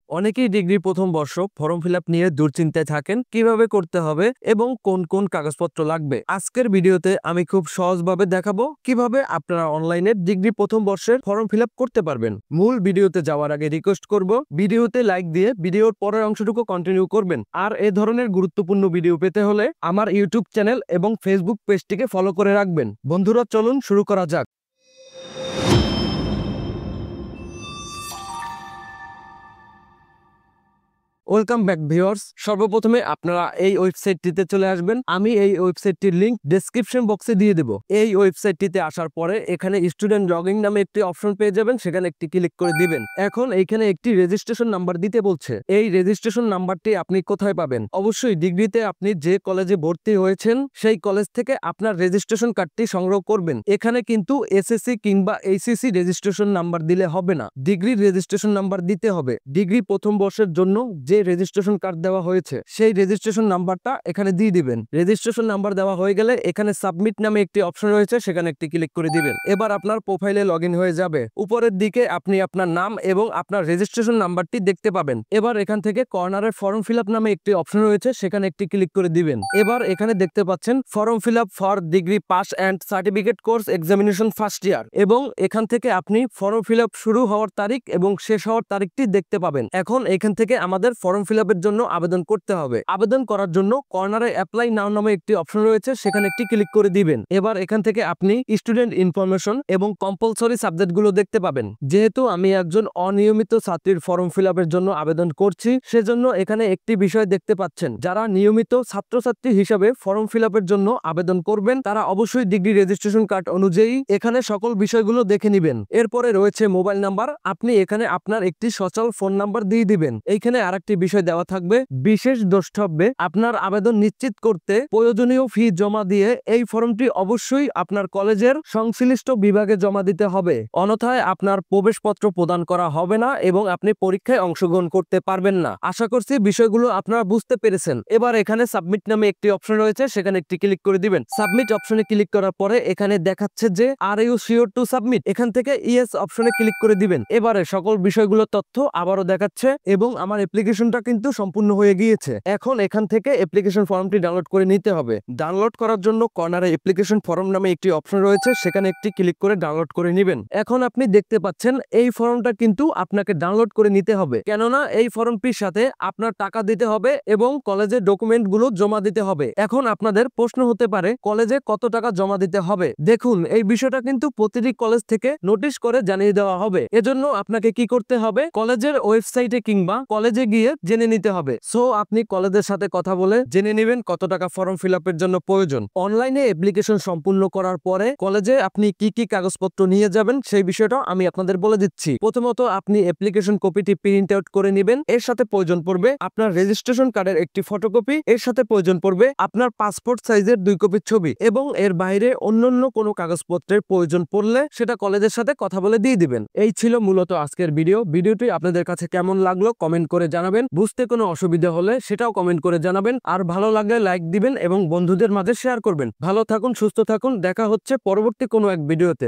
অনেকেই ডিগ্রি প্রথম বর্ষ ফর্ম ফিল আপ নিয়ে দুশ্চিন্তায় থাকেন কিভাবে করতে হবে এবং কোন কোন কাগজপত্র লাগবে। আজকের ভিডিওতে আমি খুব সহজভাবে দেখাবো কিভাবে আপনারা অনলাইনে ডিগ্রি প্রথম বর্ষের ফর্ম ফিল আপ করতে পারবেন। মূল ভিডিওতে যাওয়ার আগে রিকোয়েস্ট করব ভিডিওতে লাইক দিয়ে ভিডিওর পরের অংশটুকু কন্টিনিউ করবেন। আর এ ধরনের গুরুত্বপূর্ণ ভিডিও পেতে হলে আমার ইউটিউব চ্যানেল এবং ফেসবুক পেজটিকে ফলো করে রাখবেন। বন্ধুরা চলুন শুরু করা যাক। Welcome back viewers. সর্বপ্রথমে আপনারা এই ওয়েবসাইটটিতে চলে আসবেন। আমি এই ওয়েবসাইটটির লিংক ডেসক্রিপশন বক্সে দিয়ে দেব। এই ওয়েবসাইটটিতে আসার পরে এখানে স্টুডেন্ট লগইন নামে একটি অপশন পেয়ে যাবেন, সেখানে একটি ক্লিক করে দিবেন। এখন এইখানে একটি রেজিস্ট্রেশন নাম্বার দিতে বলছে। এই রেজিস্ট্রেশন নাম্বারটি আপনি কোথায় পাবেন? অবশ্যই ডিগ্রিতে আপনি যে কলেজে ভর্তি হয়েছেন সেই কলেজ থেকে আপনার রেজিস্ট্রেশন কার্ডটি সংগ্রহ করবেন। এখানে কিন্তু এসএসসি কিংবা এইচএসসি রেজিস্ট্রেশন নাম্বার দিলে হবে না, ডিগ্রির রেজিস্ট্রেশন নাম্বার দিতে হবে। ডিগ্রি প্রথম বর্ষের জন্য যে রেজিস্ট্রেশন কার্ড দেওয়া হয়েছে সেই রেজিস্ট্রেশন নাম্বারটা এখানে দিয়ে দিবেন। রেজিস্ট্রেশন নাম্বার দেওয়া হয়ে গেলে এখানে সাবমিট নামে একটি অপশন রয়েছে, সেখানে একটি ক্লিক করে দিবেন। এবার আপনার প্রোফাইলে লগইন হয়ে যাবে। উপরের দিকে আপনি আপনার নাম এবং আপনার রেজিস্ট্রেশন নাম্বারটি দেখতে পাবেন। এবার এখান থেকে কর্নারে ফর্ম ফিল আপ নামে একটি অপশন রয়েছে, সেখানে একটি ক্লিক করে দিবেন। এবার এখানে দেখতে পাচ্ছেন form fill up for degree pass and certificate course examination first year, এবং এখান থেকে আপনি ফর্ম ফিল আপ শুরু হওয়ার তারিখ এবং শেষ হওয়ার তারিখটি দেখতে পাবেন। এখন এখান থেকে আমাদের ফর্ম ফিল আপের জন্য আবেদন করতে হবে। আবেদন করার জন্য কর্নারে অ্যাপ্লাই নাও নামে একটি অপশন রয়েছে, সেখানে একটি ক্লিক করে দিবেন। এবার এখান থেকে আপনি স্টুডেন্ট ইনফরমেশন এবং কম্পালসরি সাবজেক্টগুলো দেখতে পাবেন। যেহেতু আমি একজন অনিয়মিত ছাত্রীর ফর্ম ফিল আপের জন্য আবেদন করছি, সেজন্য এখানে একটি বিষয় দেখতে পাচ্ছেন। যারা নিয়মিত ছাত্রছাত্রী হিসাবে ফর্ম ফিল আপের জন্য আবেদন করবেন তারা অবশ্যই ডিগ্রি রেজিস্ট্রেশন কার্ড অনুযায়ী এখানে সকল বিষয়গুলো দেখে নিবেন। এরপরে রয়েছে মোবাইল নাম্বার। আপনি এখানে আপনার একটি সচল ফোন নাম্বার দিয়ে দিবেন। এইখানে আরেকটি বিষয় দেওয়া থাকবে, বিশেষ দ্রষ্টব্যে আপনার আবেদন নিশ্চিত করতে প্রয়োজনীয় ফি জমা দিয়ে এই ফর্মটি অবশ্যই আপনার কলেজের সংশ্লিষ্ট বিভাগে জমা দিতে হবে, অন্যথায় আপনার প্রবেশপত্র প্রদান করা হবে না এবং আপনি পরীক্ষায় অংশগ্রহণ করতে পারবেন না। আশা করছি বিষয়গুলো আপনারা বুঝতে পেরেছেন। এবার এখানে সাবমিট নামে একটি অপশন রয়েছে, সেখানে একটি ক্লিক করে দিবেন। সাবমিট অপশনে ক্লিক করার পরে এখানে দেখাচ্ছে যে are you sure to submit, এখান থেকে ইয়েস অপশনে ক্লিক করে দিবেন। এবারে সকল বিষয়গুলো তথ্য আবারও দেখাচ্ছে এবং আমার অ্যাপ্লিকেশনটা কিন্তু সম্পূর্ণ হয়ে গিয়েছে। এখন এখান থেকে অ্যাপ্লিকেশন ফর্মটি ডাউনলোড করে নিতে হবে। ডাউনলোড করার জন্য কর্নারে অ্যাপ্লিকেশন ফর্ম নামে একটি অপশন রয়েছে, সেখানে একটি ক্লিক করে ডাউনলোড করে নেবেন। এখন আপনি দেখতে পাচ্ছেন এই ফর্মটা কিন্তু আপনাকে ডাউনলোড করে নিতে হবে, কেননা এই ফর্মটির সাথে আপনার টাকা দিতে হবে এবং কলেজের ডকুমেন্টগুলো জমা দিতে হবে। এখন আপনাদের প্রশ্ন হতে পারে কলেজে কত টাকা জমা দিতে হবে। দেখুন, এই বিষয়টা কিন্তু প্রতিটি কলেজ থেকে নোটিশ করে জানিয়ে দেওয়া হবে। এজন্য আপনাকে কি করতে হবে, কলেজের ওয়েবসাইটে কিংবা কলেজে গিয়ে জেনে নিতে হবে। সো আপনি কলেজের সাথে কথা বলে জেনে নেবেন কত টাকা ফর্ম ফিল আপের জন্য প্রয়োজন। অনলাইনে অ্যাপ্লিকেশন সম্পূর্ণ করার পরে কলেজে আপনি কি কি কাগজপত্র নিয়ে যাবেন সেই বিষয়টা আমি আপনাদের বলে দিচ্ছি। প্রথমত আপনি অ্যাপ্লিকেশন কপিটি প্রিন্ট আউট করে নেবেন। এর সাথে প্রয়োজন পড়বে আপনার রেজিস্ট্রেশন কার্ডের একটি ফটোকপি। এর সাথে প্রয়োজন পড়বে আপনার পাসপোর্ট সাইজের 2 কপি ছবি, এবং এর বাইরে অন্যান্য কোনো কাগজপত্রের প্রয়োজন পড়লে সেটা কলেজের সাথে কথা বলে দিয়ে দিবেন। এই ছিল মূলত আজকের ভিডিওটি আপনাদের কাছে কেমন লাগলো কমেন্ট করে জানাবেন। বুঝতে কোনো অসুবিধা হলে সেটাও কমেন্ট করে জানাবেন। আর ভালো লাগলে লাইক দিবেন এবং বন্ধুদের মাঝে শেয়ার করবেন। ভালো থাকুন, সুস্থ থাকুন। দেখা হচ্ছে পরবর্তী কোনো এক ভিডিওতে।